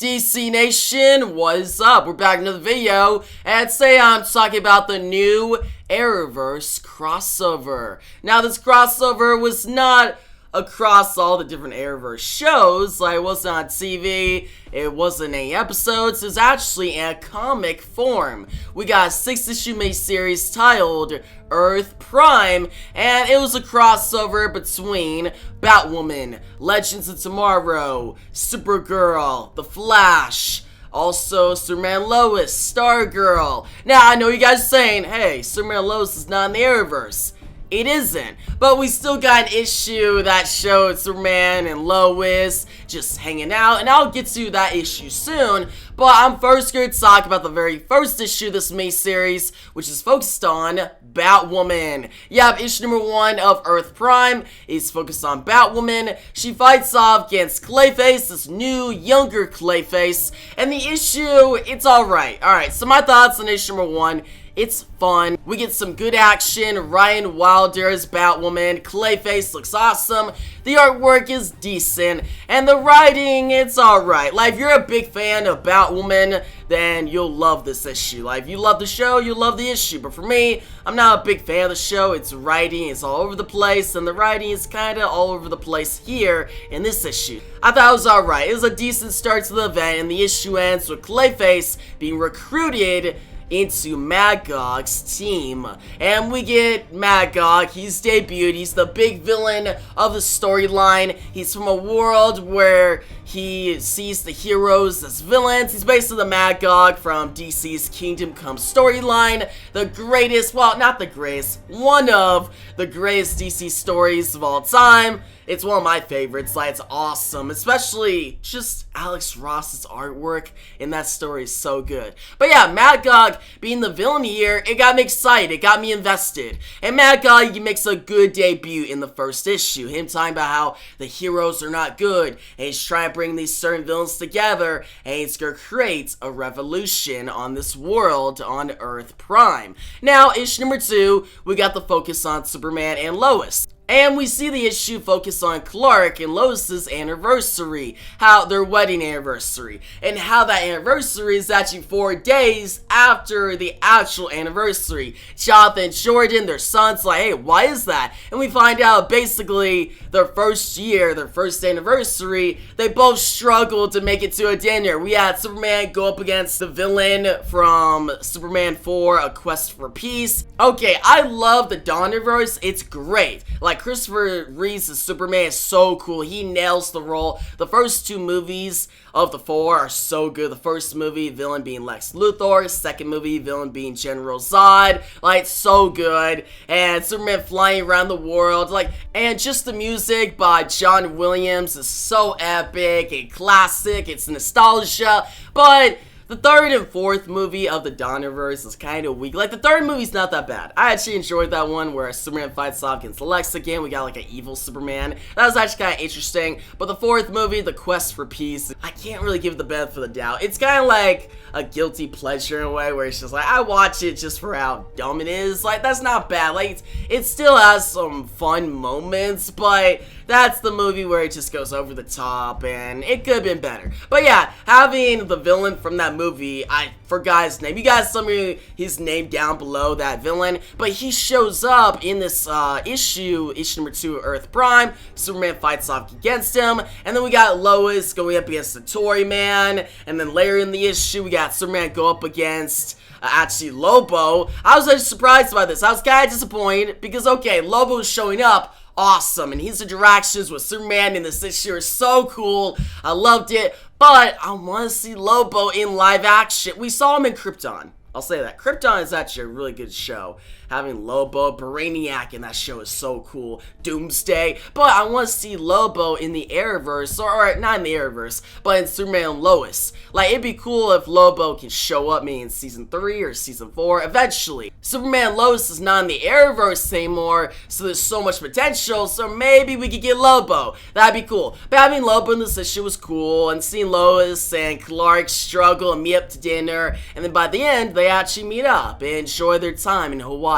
DC Nation, what is up? We're back in another video, and today I'm talking about the new Arrowverse crossover. Now, this crossover was not across all the different Arrowverse shows. Like, it wasn't on TV, it wasn't any episodes, it was actually in a comic form. We got a 6-issue miniseries titled Earth Prime, and it was a crossover between Batwoman, Legends of Tomorrow, Supergirl, The Flash, also Superman Lois, Stargirl. Now, I know you guys are saying, hey, Superman Lois is not in the Arrowverse. It isn't, but we still got an issue that showed Superman and Lois just hanging out, and I'll get to that issue soon, but I'm first going to talk about the very first issue of this miniseries, which is focused on Batwoman. Yep, issue number 1 of Earth Prime is focused on Batwoman. She fights off against Clayface, this new, younger Clayface, and the issue, it's alright. Alright, so my thoughts on issue number 1. It's fun. We get some good action. Ryan Wilder as Batwoman. Clayface looks awesome. The artwork is decent. And the writing, it's alright. Like, if you're a big fan of Batwoman, then you'll love this issue. Like, if you love the show, you'll love the issue. But for me, I'm not a big fan of the show. Its writing is all over the place. And the writing is kind of all over the place here in this issue. I thought it was alright. It was a decent start to the event. And the issue ends with Clayface being recruited into Magog's team, and we get Magog. He's debuted. He's the big villain of the storyline. He's from a world where he sees the heroes as villains. He's basically the Magog from DC's Kingdom Come storyline. The greatest, well, not the greatest, one of the greatest DC stories of all time. It's one of my favorites. Like, it's awesome, especially just Alex Ross's artwork in that story is so good. But yeah, Magog being the villain here, it got me excited, it got me invested. And Magog, he makes a good debut in the first issue. Him talking about how the heroes are not good, and he's trying to bring these certain villains together, and he's gonna create a revolution on this world on Earth Prime. Now, issue number 2, we got the focus on Superman and Lois. And we see the issue focus on Clark and Lois's anniversary, how their wedding anniversary, and how that anniversary is actually 4 days after the actual anniversary. Jonathan and Jordan, their son's like, hey, why is that? And we find out basically their first year, their first anniversary, they both struggled to make it to a dinner. We had Superman go up against the villain from Superman 4, A Quest for Peace. Okay, I love the Donnerverse, it's great. Like, Christopher Reeve's Superman is so cool. He nails the role. The first 2 movies of the 4 are so good. The first movie, villain being Lex Luthor. Second movie, villain being General Zod. Like, it's so good. And Superman flying around the world. Like, and just the music by John Williams is so epic and classic. It's nostalgia. But the third and fourth movie of the Donnerverse is kind of weak. Like, the third movie's not that bad. I actually enjoyed that one where Superman fights off against Lex again. We got like an evil Superman. That was actually kind of interesting. But the fourth movie, The Quest for Peace, I can't really give it the benefit of the doubt. It's kind of like a guilty pleasure in a way where it's just like, I watch it just for how dumb it is. Like, that's not bad. Like, it still has some fun moments, but that's the movie where it just goes over the top, and it could have been better. But yeah, having the villain from that movie, I forgot his name. You guys tell me his name down below, that villain. But he shows up in this issue number 2 of Earth Prime. Superman fights off against him, and then we got Lois going up against the Toyman, and then later in the issue, we got Superman go up against actually Lobo. I was actually surprised by this. I was kind of disappointed because, okay, Lobo's showing up, awesome, and his interactions with Superman in this issue are so cool. I loved it, but I want to see Lobo in live action. We saw him in Krypton. I'll say that. Krypton is actually a really good show. Having Lobo, Brainiac in that show is so cool. Doomsday. But I want to see Lobo in the Arrowverse, or not in the Arrowverse, but in Superman and Lois. Like, it'd be cool if Lobo can show up maybe in Season 3 or Season 4, eventually. Superman and Lois is not in the Arrowverse anymore, so there's so much potential, so maybe we could get Lobo. That'd be cool. But having Lobo in this issue was cool, and seeing Lois and Clark struggle and meet up to dinner, and then by the end, they actually meet up and enjoy their time in Hawaii.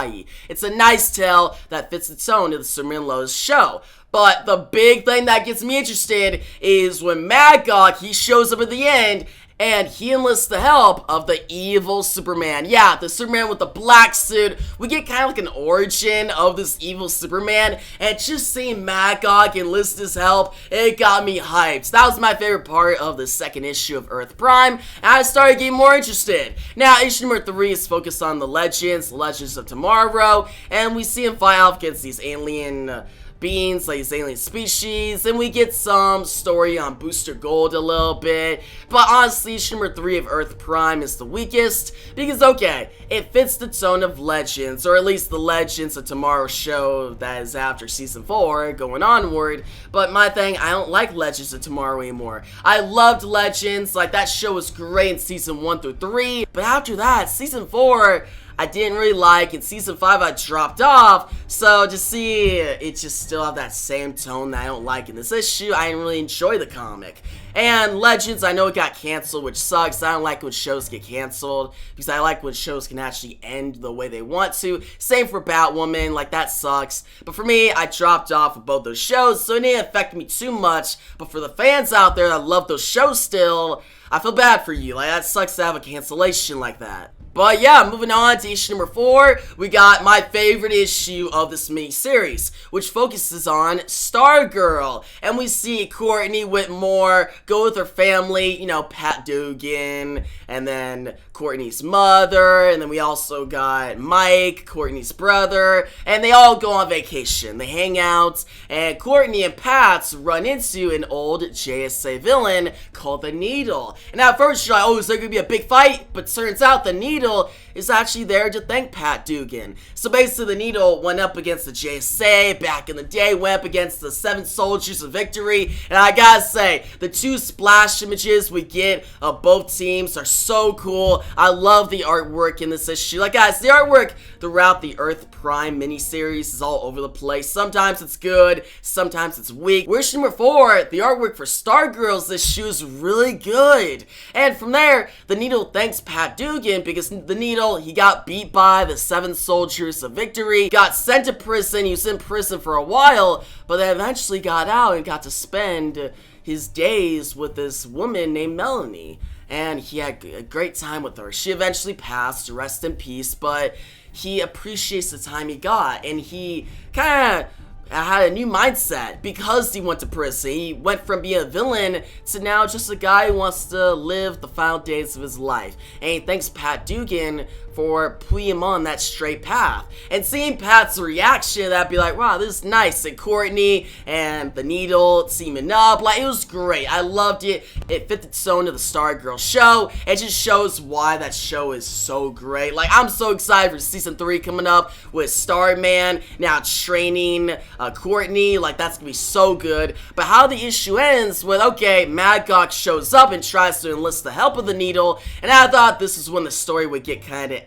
It's a nice tale that fits the tone of the Superman and Lois show. But the big thing that gets me interested is when Magog, he shows up at the end, and he enlists the help of the evil Superman. Yeah, the Superman with the black suit. We get kind of like an origin of this evil Superman, and just seeing Magog enlist his help, it got me hyped. That was my favorite part of the second issue of Earth Prime, and I started getting more interested. Now, issue number 3 is focused on the Legends of Tomorrow, and we see him fight off against these alien beings, like these alien species, and we get some story on Booster Gold a little bit, but honestly, issue number 3 of Earth Prime is the weakest, because okay, it fits the tone of Legends, or at least the Legends of Tomorrow show that is after season 4, going onward, but my thing, I don't like Legends of Tomorrow anymore. I loved Legends, like that show was great in season 1 through 3, but after that, season 4, I didn't really like. In season 5, I dropped off. So to see it just still have that same tone that I don't like in this issue, I didn't really enjoy the comic. And Legends, I know it got canceled, which sucks. I don't like when shows get canceled, because I like when shows can actually end the way they want to. Same for Batwoman, like that sucks. But for me, I dropped off of both those shows, so it didn't affect me too much. But for the fans out there that love those shows still, I feel bad for you. Like, that sucks to have a cancellation like that. But yeah, moving on to issue number 4, we got my favorite issue of this mini-series, which focuses on Stargirl. And we see Courtney Whitmore go with her family, you know, Pat Dugan, and then Courtney's mother, and then we also got Mike, Courtney's brother, and they all go on vacation. They hang out, and Courtney and Pat run into an old JSA villain called the Needle. And at first you're like, oh, is there gonna be a big fight? But turns out the Needle is actually there to thank Pat Dugan. So basically the Needle went up against the JSA back in the day, went up against the 7 Soldiers of Victory, and I gotta say, the 2 splash images we get of both teams are so cool. I love the artwork in this issue. Like guys, the artwork throughout the Earth Prime miniseries is all over the place. Sometimes it's good, sometimes it's weak. Issue number 4, the artwork for Stargirl's issue is really good. And from there, the Needle thanks Pat Dugan because the Needle, he got beat by the 7 Soldiers of Victory, got sent to prison. He was in prison for a while, but then eventually got out and got to spend his days with this woman named Melanie. And he had a great time with her. She eventually passed, rest in peace, but he appreciates the time he got, and he kind of had a new mindset because he went to prison. He went from being a villain to now just a guy who wants to live the final days of his life. And he thanks Pat Dugan for putting him on that straight path. And seeing Pat's reaction, that'd be like, wow, this is nice. And Courtney and the Needle teaming up, like, it was great. I loved it. It fit the tone of the Stargirl show. It just shows why that show is so great. Like, I'm so excited for season 3 coming up with Starman now training Courtney. Like, that's gonna be so good. But how the issue ends with, okay, Magog shows up and tries to enlist the help of the Needle, and I thought this is when the story would get kind of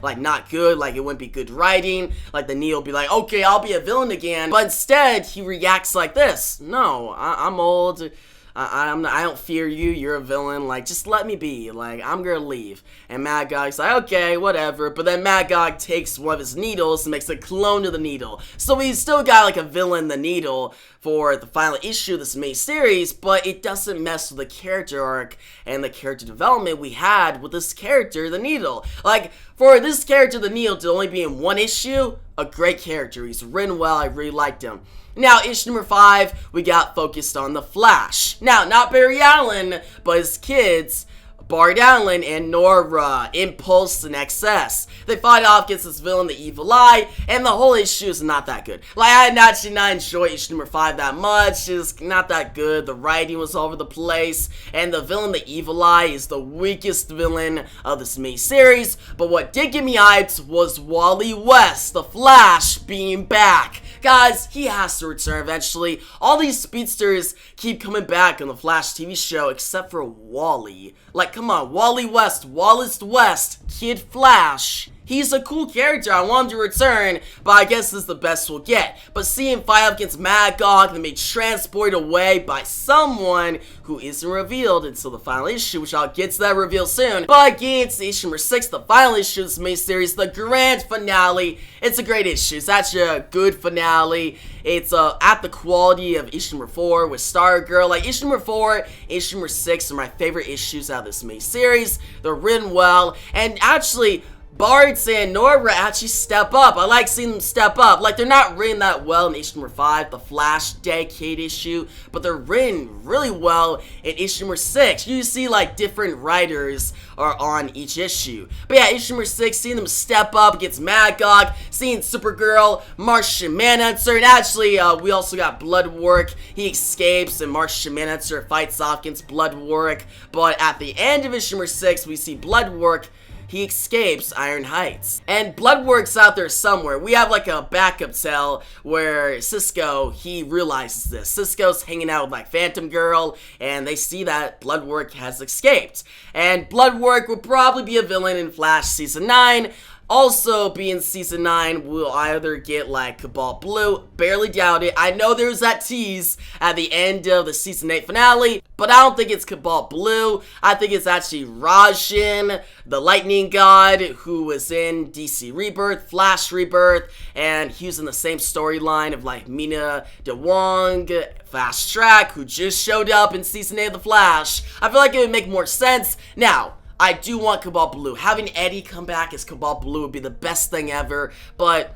like not good, like it wouldn't be good writing, like the Needle be like, okay, I'll be a villain again, but instead he reacts like this: no, I'm old, I don't fear you, you're a villain, like, just let me be, like, I'm gonna leave. And Magog's like, okay, whatever, but then Magog takes one of his needles and makes a clone of the Needle. So we still got, like, a villain, the Needle, for the final issue of this main series, but it doesn't mess with the character arc and the character development we had with this character, the Needle. Like, for this character, the Needle, to only be in one issue, a great character. He's written well, I really liked him. Now, issue number 5, we got focused on the Flash. Now, not Barry Allen, but his kids, Bart Allen and Nora, Impulse and XS. They fight off against this villain, the Evil Eye, and the whole issue is not that good. Like, I did actually not enjoy issue number 5 that much. It's not that good. The writing was all over the place, and the villain, the Evil Eye, is the weakest villain of this mini-series. But what did get me hyped was Wally West, the Flash, being back. Guys, he has to return eventually. All these speedsters keep coming back on the Flash TV show except for Wally. Like, come on, Wally West, Wallace West, Kid Flash. He's a cool character, I want him to return, but I guess this is the best we'll get. But seeing fight up against Magog and be transported away by someone who isn't revealed until the final issue, which I'll get to that reveal soon. But getting to issue number 6, the final issue of this miniseries, the grand finale. It's a great issue. It's actually a good finale. It's at the quality of issue number 4 with Stargirl. Like, issue number 4, issue number 6 are my favorite issues out of this miniseries. They're written well, and actually, Bart and Nora actually step up. I like seeing them step up. Like, they're not written that well in issue number 5, the Flash Decade issue, but they're written really well in issue number 6. You see, like, different writers are on each issue. But yeah, issue number 6, seeing them step up against Magog, seeing Supergirl, Martian Manhunter, and actually, we also got Bloodwork. He escapes, and Martian Manhunter fights off against Bloodwork. But at the end of issue number 6, we see Bloodwork. He escapes Iron Heights. And Bloodwork's out there somewhere. We have like a backup tale where Cisco, he realizes this. Cisco's hanging out with like Phantom Girl, and they see that Bloodwork has escaped. And Bloodwork will probably be a villain in Flash Season 9. Also, being Season 9, we'll either get like Cobalt Blue, barely doubt it. I know there's that tease at the end of the Season 8 finale, but I don't think it's Cobalt Blue. I think it's actually Rajin, the Lightning God, who was in DC Rebirth, Flash Rebirth, and he was in the same storyline of like Mina DeWong, Fast Track, who just showed up in Season 8 of The Flash. I feel like it would make more sense. Now, I do want Cobalt Blue. Having Eddie come back as Cobalt Blue would be the best thing ever, but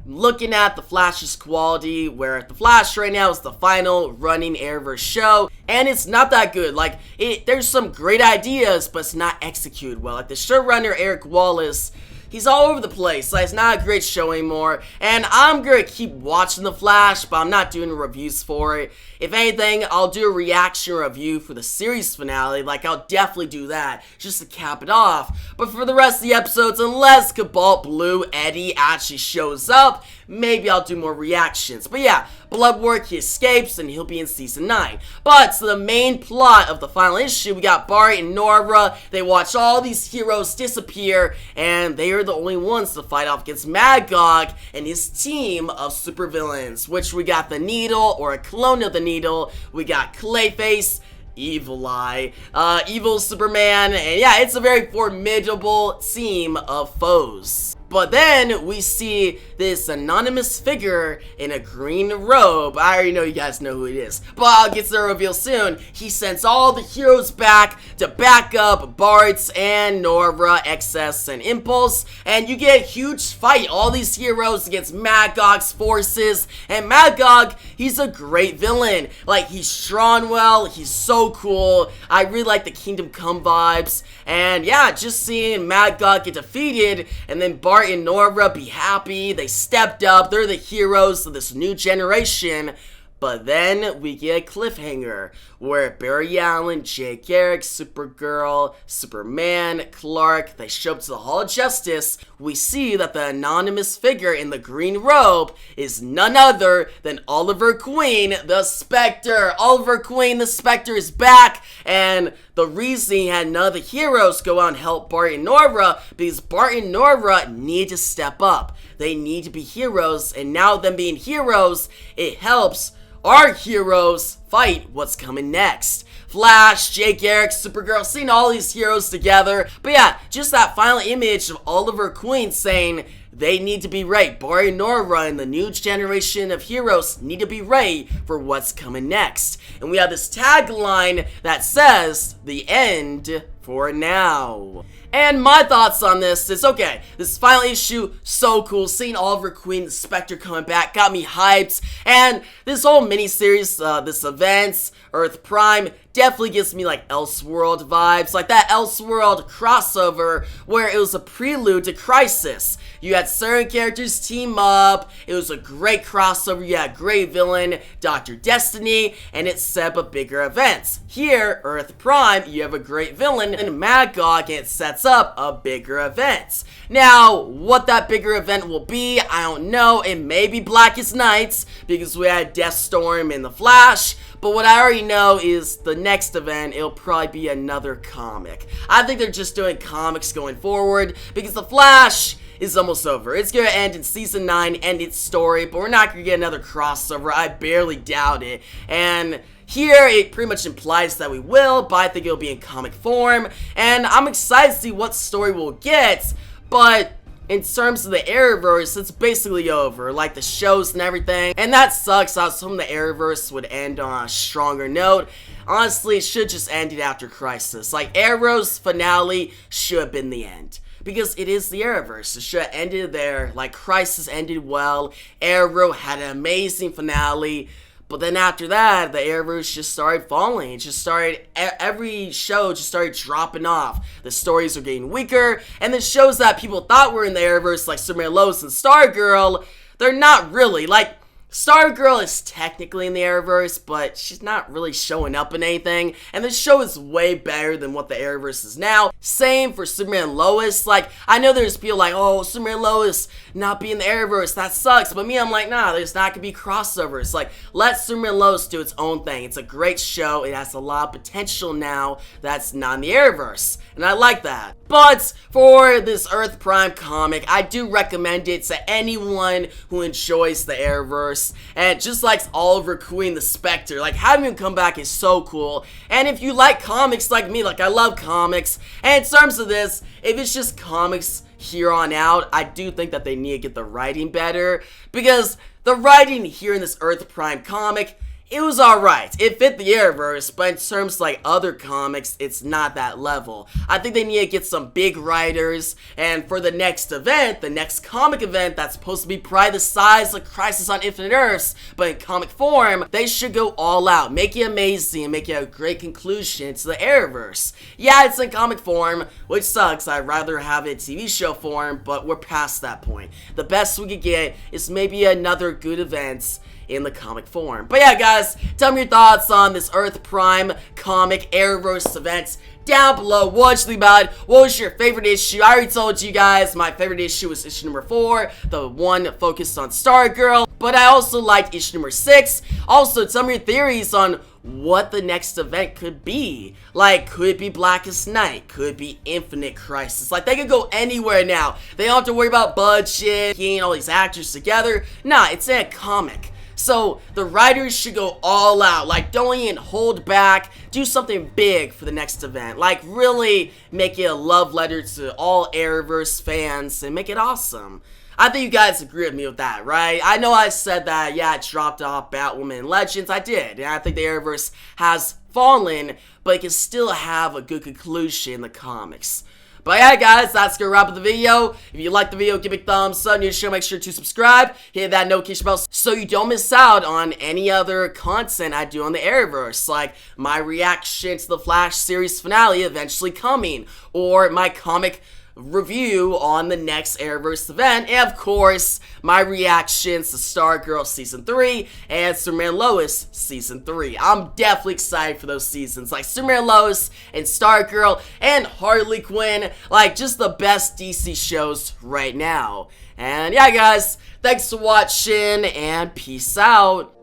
looking at the Flash's quality, where the Flash right now is the final running Arrowverse show, and it's not that good. Like, there's some great ideas, but it's not executed well. Like, the showrunner, Eric Wallace, he's all over the place. Like, it's not a great show anymore, and I'm gonna keep watching The Flash, but I'm not doing reviews for it. If anything, I'll do a reaction review for the series finale. Like, I'll definitely do that, just to cap it off. But for the rest of the episodes, unless Cobalt Blue Eddie actually shows up, maybe I'll do more reactions. But yeah, Bloodwork, he escapes, and he'll be in Season 9. But to the main plot of the final issue, we got Bart and Nora. They watch all these heroes disappear, and they are the only ones to fight off against Magog and his team of supervillains, which we got the Needle, or a clone of the Needle. We got Clayface, Evil Eye, Evil Superman, and yeah, it's a very formidable team of foes. But then we see this anonymous figure in a green robe. I already know you guys know who it is, but I'll get to the reveal soon. He sends all the heroes back to back up Bart and Nora, Excess, and Impulse, and you get a huge fight. All these heroes against Magog's forces, and Magog, he's a great villain. Like, he's drawn well, he's so cool. I really like the Kingdom Come vibes, and yeah, just seeing Magog get defeated, and then Bart and Nora be happy. They stepped up. They're the heroes of this new generation. But then we get a cliffhanger where Barry Allen, Jay Garrick, Supergirl, Superman, Clark, they show up to the Hall of Justice. We see that the anonymous figure in the green robe is none other than Oliver Queen, the Spectre. Oliver Queen, the Spectre, is back, and the reason he had none of the heroes go out and help Bart and Nora because Bart and Nora need to step up. They need to be heroes, and now them being heroes, it helps our heroes fight what's coming next. Flash, Jake Garrick, Supergirl, seeing all these heroes together. But yeah, just that final image of Oliver Queen saying they need to be ready. Bart and Nora and the new generation of heroes need to be ready for what's coming next. And we have this tagline that says, "The end for now." And my thoughts on this is, okay, this final issue, so cool. Seeing Oliver Queen, the Spectre coming back, got me hyped. And this whole miniseries, this Events, Earth Prime, definitely gives me like Elseworld vibes. Like that Elseworld crossover where it was a prelude to Crisis. You had certain characters team up. It was a great crossover. You had a great villain, Dr. Destiny, and it set up a bigger event. Here, Earth Prime, you have a great villain and Magog, and it sets up a bigger event. Now, what that bigger event will be, I don't know. It may be Blackest Nights because we had Deathstorm in The Flash. But what I already know is the next event, it'll probably be another comic. I think they're just doing comics going forward because The Flash, is almost over. It's gonna end in season 9, end its story, but we're not gonna get another crossover. I barely doubt it. And here, it pretty much implies that we will, but I think it'll be in comic form, and I'm excited to see what story we'll get, but in terms of the Arrowverse, it's basically over, like the shows and everything, and that sucks. I was hoping the Arrowverse would end on a stronger note. Honestly, it should just ended after Crisis. Like, Arrow's finale should have been the end, because it is the Arrowverse. It should have ended there. Like, Crisis ended well, Arrow had an amazing finale, but then after that, the Arrowverse just started falling. It just started, every show just started dropping off. The stories were getting weaker, and the shows that people thought were in the Arrowverse, like Superman, Lois, and Stargirl, they're not really. Like, Stargirl is technically in the Arrowverse, but she's not really showing up in anything, and this show is way better than what the Arrowverse is now. Same for Superman and Lois. Like, I know there's people like, oh, Superman and Lois not being the Arrowverse, that sucks, but me, I'm like, nah, there's not gonna be crossovers. Like, let Superman and Lois do its own thing. It's a great show. It has a lot of potential now that's not in the Arrowverse, and I like that. But for this Earth Prime comic, I do recommend it to anyone who enjoys the Arrowverse and just likes Oliver Queen the Spectre. Like, having him come back is so cool. And if you like comics like me, like I love comics, and in terms of this, if it's just comics here on out, I do think that they need to get the writing better, because the writing here in this Earth Prime comic, it was alright. It fit the Arrowverse, but in terms of like other comics, it's not that level. I think they need to get some big writers, and for the next event, the next comic event that's supposed to be probably the size of Crisis on Infinite Earths, but in comic form, they should go all out, make it amazing, and make it a great conclusion to the Arrowverse. Yeah, it's in comic form, which sucks. I'd rather have it in TV show form, but we're past that point. The best we could get is maybe another good event in the comic form. But yeah, guys, tell me your thoughts on this Earth Prime comic Arrowverse event down below. What did you think about it? What was your favorite issue? I already told you guys my favorite issue was issue number 4, the one focused on Stargirl, but I also liked issue number 6. Also, tell me your theories on what the next event could be. Like, could it be Blackest Night? Could it be Infinite Crisis? Like, they could go anywhere now. They don't have to worry about budget, getting all these actors together. Nah, it's in a comic. So, the writers should go all out. Like, don't even hold back. Do something big for the next event. Like, really make it a love letter to all Arrowverse fans and make it awesome. I think you guys agree with me with that, right? I know I said that, yeah, it dropped off Batwoman and Legends. I did. And I think the Arrowverse has fallen, but it can still have a good conclusion in the comics. But yeah, guys, that's gonna wrap up the video. If you liked the video, give it a thumbs up. New show, make sure to subscribe, hit that notification bell so you don't miss out on any other content I do on the Arrowverse, like my reaction to the Flash series finale eventually coming, or my comic review on the next Arrowverse event, and of course, my reactions to Stargirl Season 3 and Superman Lois Season 3. I'm definitely excited for those seasons, like Superman Lois and Stargirl and Harley Quinn, like just the best DC shows right now. And yeah, guys, thanks for watching, and peace out.